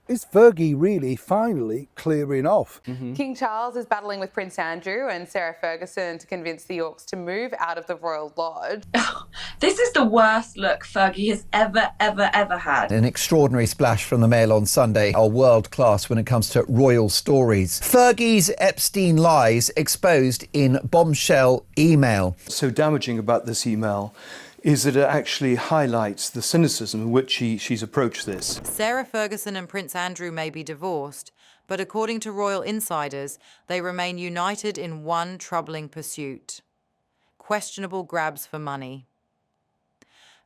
Is Fergie really finally clearing off? King Charles is battling with Prince Andrew and Sarah Ferguson to convince the Yorks to move out of the royal lodge. This is the worst look Fergie has ever had. An extraordinary splash from the Mail on Sunday are world class when it comes to royal stories. Fergie's Epstein lies exposed in bombshell email. So damaging about this email is that it actually highlights the cynicism in which she's approached this. Sarah Ferguson and Prince Andrew may be divorced, but according to royal insiders, they remain united in one troubling pursuit: questionable grabs for money.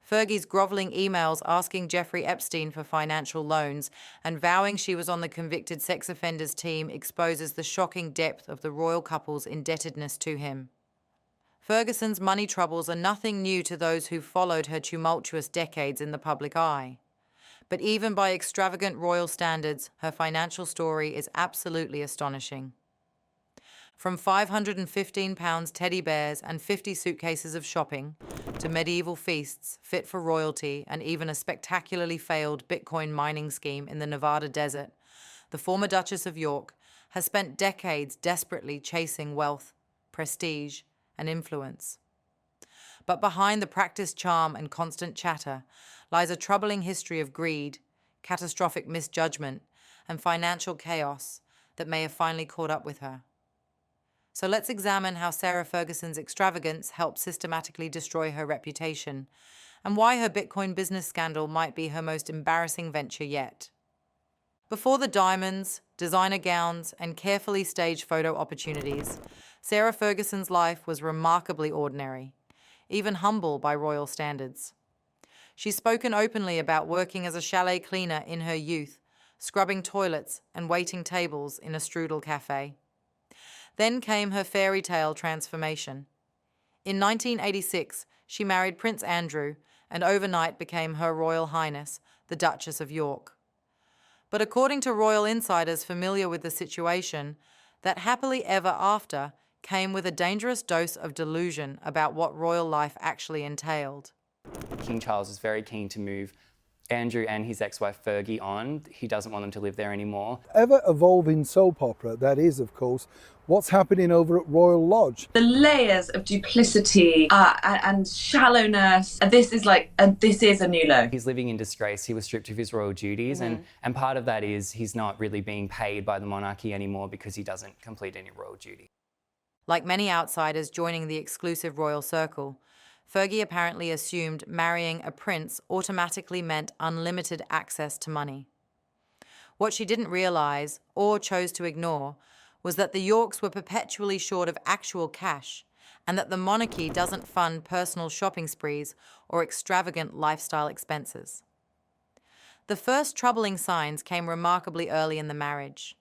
Fergie's grovelling emails asking Jeffrey Epstein for financial loans and vowing she was on the convicted sex offenders team exposes the shocking depth of the royal couple's indebtedness to him. Ferguson's money troubles are nothing new to those who followed her tumultuous decades in the public eye. But even by extravagant royal standards, her financial story is absolutely astonishing. From £515 teddy bears and 50 suitcases of shopping, to medieval feasts fit for royalty and even a spectacularly failed Bitcoin mining scheme in the Nevada desert, the former Duchess of York has spent decades desperately chasing wealth, prestige, and influence. But behind the practiced charm and constant chatter lies a troubling history of greed, catastrophic misjudgment, and financial chaos that may have finally caught up with her. So let's examine how Sarah Ferguson's extravagance helped systematically destroy her reputation, and why her Bitcoin business scandal might be her most embarrassing venture yet. Before the diamonds, designer gowns, and carefully staged photo opportunities, Sarah Ferguson's life was remarkably ordinary, even humble by royal standards. She's spoken openly about working as a chalet cleaner in her youth, scrubbing toilets and waiting tables in a strudel cafe. Then came her fairy tale transformation. In 1986, she married Prince Andrew and overnight became Her Royal Highness, the Duchess of York. But according to royal insiders familiar with the situation, that happily ever after came with a dangerous dose of delusion about what royal life actually entailed. King Charles is very keen to move Andrew and his ex-wife Fergie on. He doesn't want them to live there anymore. Ever-evolving soap opera, that is, of course, what's happening over at Royal Lodge. The layers of duplicity and shallowness, this is a new low. He's living in disgrace. He was stripped of his royal duties, and part of that is he's not really being paid by the monarchy anymore because he doesn't complete any royal duty. Like many outsiders joining the exclusive royal circle, Fergie apparently assumed marrying a prince automatically meant unlimited access to money. What she didn't realize, or chose to ignore, was that the Yorks were perpetually short of actual cash, and that the monarchy doesn't fund personal shopping sprees or extravagant lifestyle expenses. The first troubling signs came remarkably early in the marriage.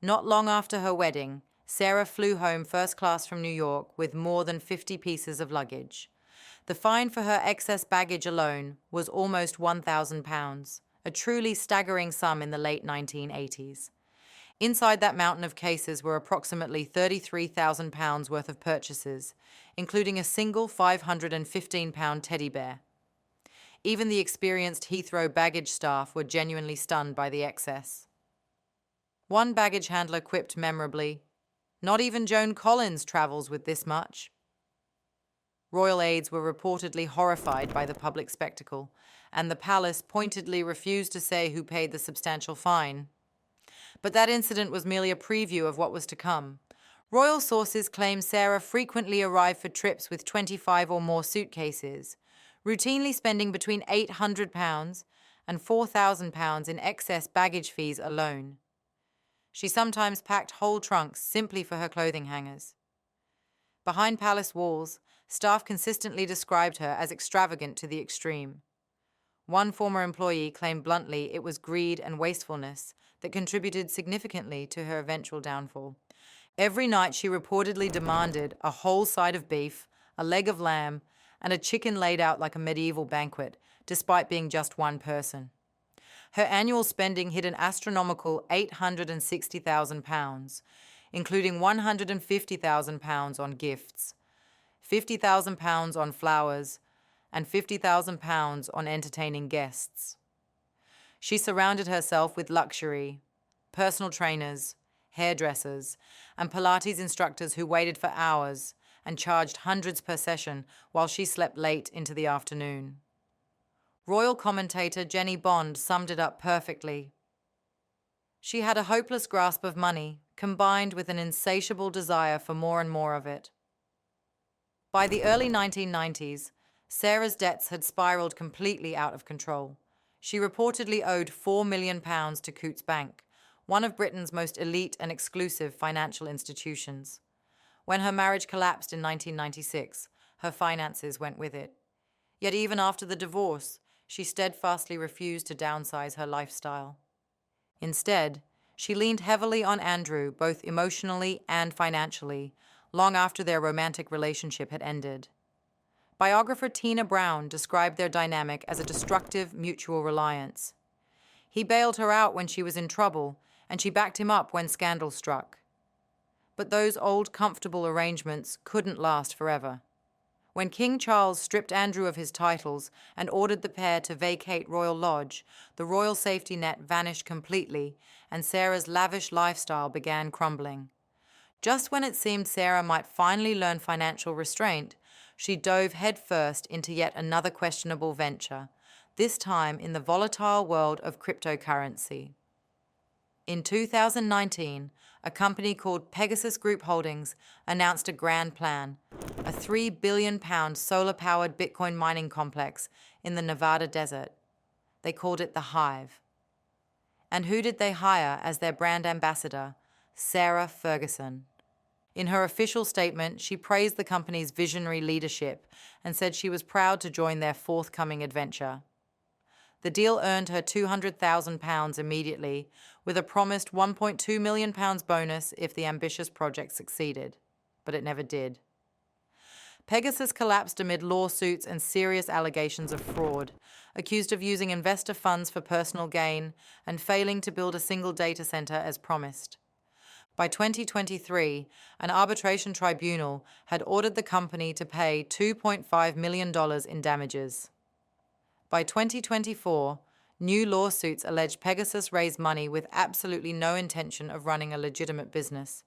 Not long after her wedding, Sarah flew home first class from New York with more than 50 pieces of luggage. The fine for her excess baggage alone was almost £1,000, a truly staggering sum in the late 1980s. Inside that mountain of cases were approximately £33,000 worth of purchases, including a single £515 teddy bear. Even the experienced Heathrow baggage staff were genuinely stunned by the excess. One baggage handler quipped memorably, "Not even Joan Collins travels with this much." Royal aides were reportedly horrified by the public spectacle, and the palace pointedly refused to say who paid the substantial fine. But that incident was merely a preview of what was to come. Royal sources claim Sarah frequently arrived for trips with 25 or more suitcases, routinely spending between £800 and £4,000 in excess baggage fees alone. She sometimes packed whole trunks simply for her clothing hangers. Behind palace walls, staff consistently described her as extravagant to the extreme. One former employee claimed bluntly it was greed and wastefulness that contributed significantly to her eventual downfall. Every night she reportedly demanded a whole side of beef, a leg of lamb, and a chicken laid out like a medieval banquet, despite being just one person. Her annual spending hit an astronomical £860,000, including £150,000 on gifts, £50,000 on flowers, and £50,000 on entertaining guests. She surrounded herself with luxury, personal trainers, hairdressers, and Pilates instructors who waited for hours and charged hundreds per session while she slept late into the afternoon. Royal commentator Jenny Bond summed it up perfectly. She had a hopeless grasp of money, combined with an insatiable desire for more and more of it. By the early 1990s, Sarah's debts had spiraled completely out of control. She reportedly owed £4 million to Coutts Bank, one of Britain's most elite and exclusive financial institutions. When her marriage collapsed in 1996, her finances went with it. Yet even after the divorce, she steadfastly refused to downsize her lifestyle. Instead, she leaned heavily on Andrew, both emotionally and financially, long after their romantic relationship had ended. Biographer Tina Brown described their dynamic as a destructive mutual reliance. He bailed her out when she was in trouble, and she backed him up when scandal struck. But those old, comfortable arrangements couldn't last forever. When King Charles stripped Andrew of his titles and ordered the pair to vacate Royal Lodge, the royal safety net vanished completely, and Sarah's lavish lifestyle began crumbling. Just when it seemed Sarah might finally learn financial restraint, she dove headfirst into yet another questionable venture, this time in the volatile world of cryptocurrency. In 2019, a company called Pegasus Group Holdings announced a grand plan, a £3 billion solar-powered Bitcoin mining complex in the Nevada desert. They called it the Hive. And who did they hire as their brand ambassador? Sarah Ferguson. In her official statement, she praised the company's visionary leadership and said she was proud to join their forthcoming adventure. The deal earned her £200,000 immediately, with a promised £1.2 million bonus if the ambitious project succeeded. But it never did. Pegasus collapsed amid lawsuits and serious allegations of fraud, accused of using investor funds for personal gain and failing to build a single data center as promised. By 2023, an arbitration tribunal had ordered the company to pay $2.5 million in damages. By 2024, new lawsuits alleged Pegasus raised money with absolutely no intention of running a legitimate business.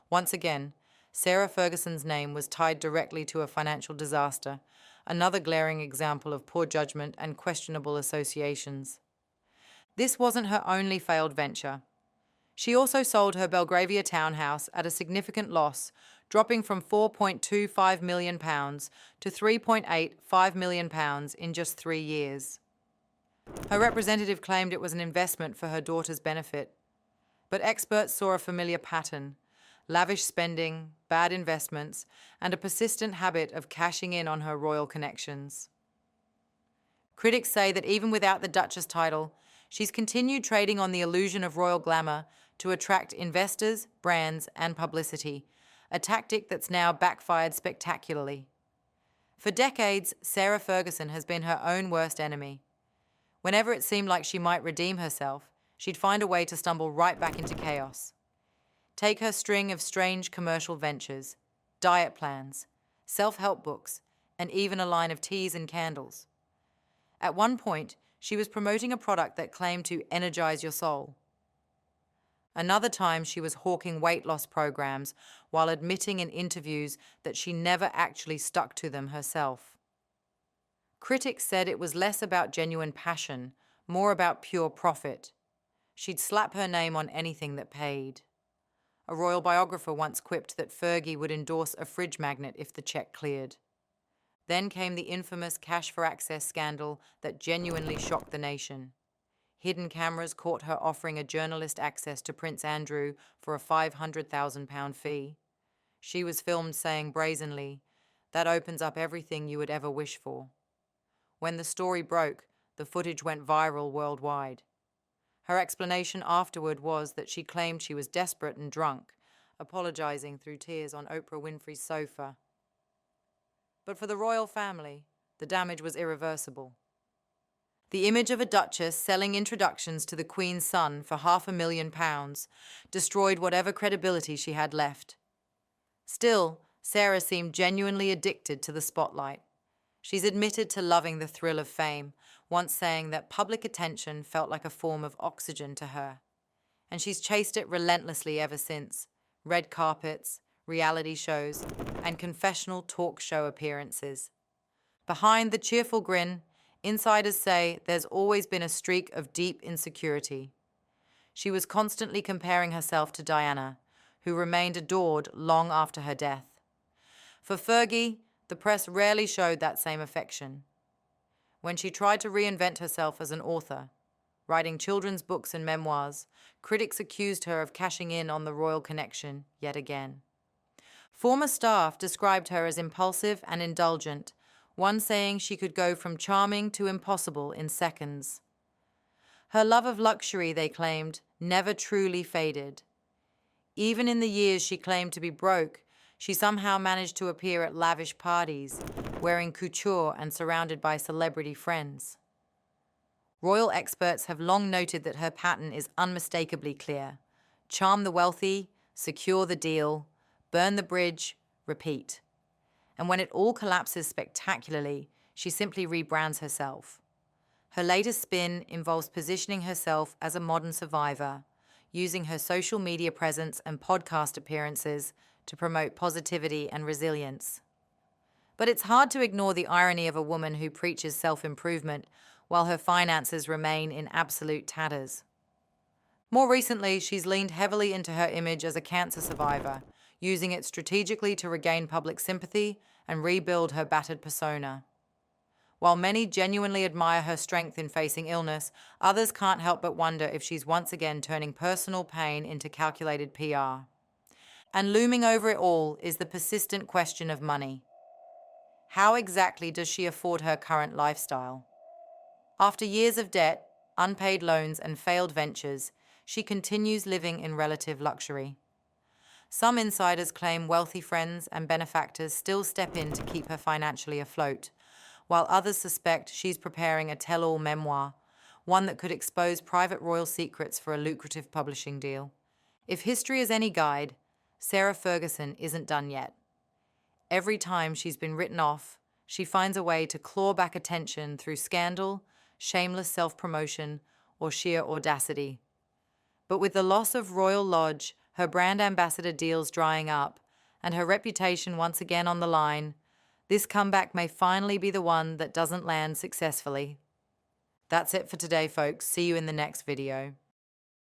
Once again, Sarah Ferguson's name was tied directly to a financial disaster, another glaring example of poor judgment and questionable associations. This wasn't her only failed venture. She also sold her Belgravia townhouse at a significant loss, dropping from £4.25 million to £3.85 million in just 3 years. Her representative claimed it was an investment for her daughter's benefit. But experts saw a familiar pattern: lavish spending, bad investments, and a persistent habit of cashing in on her royal connections. Critics say that even without the Duchess title, she's continued trading on the illusion of royal glamour to attract investors, brands, and publicity, a tactic that's now backfired spectacularly. For decades, Sarah Ferguson has been her own worst enemy. Whenever it seemed like she might redeem herself, she'd find a way to stumble right back into chaos. Take her string of strange commercial ventures, diet plans, self-help books, and even a line of teas and candles. At one point, she was promoting a product that claimed to energize your soul. Another time, she was hawking weight loss programs while admitting in interviews that she never actually stuck to them herself. Critics said it was less about genuine passion, more about pure profit. She'd slap her name on anything that paid. A royal biographer once quipped that Fergie would endorse a fridge magnet if the check cleared. Then came the infamous cash for access scandal that genuinely shocked the nation. Hidden cameras caught her offering a journalist access to Prince Andrew for a £500,000 fee. She was filmed saying brazenly, "That opens up everything you would ever wish for." When the story broke, the footage went viral worldwide. Her explanation afterward was that she claimed she was desperate and drunk, apologizing through tears on Oprah Winfrey's sofa. But for the royal family, the damage was irreversible. The image of a duchess selling introductions to the Queen's son for £500,000 destroyed whatever credibility she had left. Still, Sarah seemed genuinely addicted to the spotlight. She's admitted to loving the thrill of fame, once saying that public attention felt like a form of oxygen to her. And she's chased it relentlessly ever since. Red carpets, reality shows, and confessional talk show appearances. Behind the cheerful grin, insiders say there's always been a streak of deep insecurity. She was constantly comparing herself to Diana, who remained adored long after her death. For Fergie, the press rarely showed that same affection. When she tried to reinvent herself as an author, writing children's books and memoirs, critics accused her of cashing in on the royal connection yet again. Former staff described her as impulsive and indulgent, one saying she could go from charming to impossible in seconds. Her love of luxury, they claimed, never truly faded. Even in the years she claimed to be broke, she somehow managed to appear at lavish parties, wearing couture and surrounded by celebrity friends. Royal experts have long noted that her pattern is unmistakably clear. Charm the wealthy, secure the deal, burn the bridge, repeat. And when it all collapses spectacularly, she simply rebrands herself. Her latest spin involves positioning herself as a modern survivor, using her social media presence and podcast appearances to promote positivity and resilience. But it's hard to ignore the irony of a woman who preaches self-improvement while her finances remain in absolute tatters. More recently, she's leaned heavily into her image as a cancer survivor, using it strategically to regain public sympathy and rebuild her battered persona. While many genuinely admire her strength in facing illness, others can't help but wonder if she's once again turning personal pain into calculated PR. And looming over it all is the persistent question of money. How exactly does she afford her current lifestyle? After years of debt, unpaid loans, and failed ventures, she continues living in relative luxury. Some insiders claim wealthy friends and benefactors still step in to keep her financially afloat, while others suspect she's preparing a tell-all memoir, one that could expose private royal secrets for a lucrative publishing deal. If history is any guide, Sarah Ferguson isn't done yet. Every time she's been written off, she finds a way to claw back attention through scandal, shameless self-promotion, or sheer audacity. But with the loss of Royal Lodge, her brand ambassador deals drying up, and her reputation once again on the line, this comeback may finally be the one that doesn't land successfully. That's it for today, folks. See you in the next video.